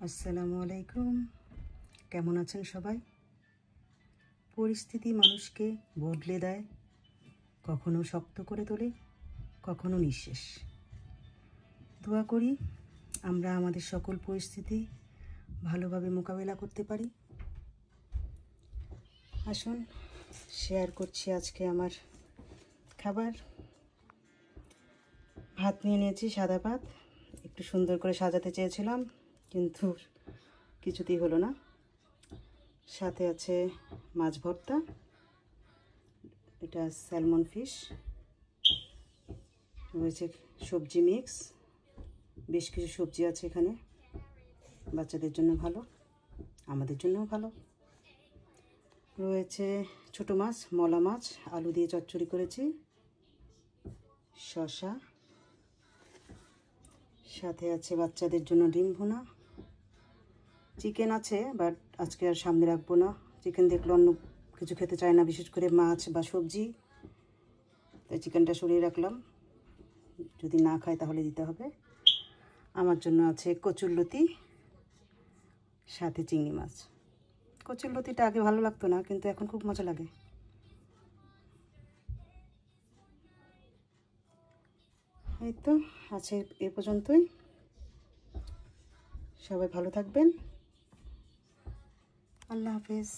আসসালামু আলাইকুম। কেমন আছেন সবাই? পরিস্থিতি মানুষকে বদলে দেয়, কখনো শক্ত করে তোলে, কখনো নিঃশেষ। দোয়া করি আমরা আমাদের সকল পরিস্থিতি ভালোভাবে মোকাবেলা করতে পারি। আসুন শেয়ার করছি আজকে আমার খাবার। ভাত নিয়ে নিয়েছি, সাদা ভাত। একটু সুন্দর করে সাজাতে চেয়েছিলাম, কিন্তু কিছুতেই হলো না। সাথে আছে মাছ ভর্তা, এটা স্যালমন ফিশ, রয়েছে সবজি মিক্স, বেশ কিছু সবজি আছে এখানে। বাচ্চাদের জন্য ভালো, আমাদের জন্যও ভালো। রয়েছে ছোট মাছ, মলা মাছ, আলু দিয়ে চচ্চড়ি করেছি, শসা, সাথে আছে বাচ্চাদের জন্য ডিম ভুনা। চিকেন আছে, বাট আজকে আর সামনে রাখবো না। চিকেন দেখলে অন্য কিছু খেতে চায় না, বিশেষ করে মাছ বা সবজি, তাই চিকেনটা সরিয়ে রাখলাম। যদি না খায় তাহলে দিতে হবে। আমার জন্য আছে কচুরলতি, সাথে চিংড়ি মাছ। কচুরলতিটা আগে ভালো লাগতো না, কিন্তু এখন খুব মজা লাগে। এই তো আছে, এ পর্যন্তই। সবাই ভালো থাকবেন। আল্লাহ হাফেজ।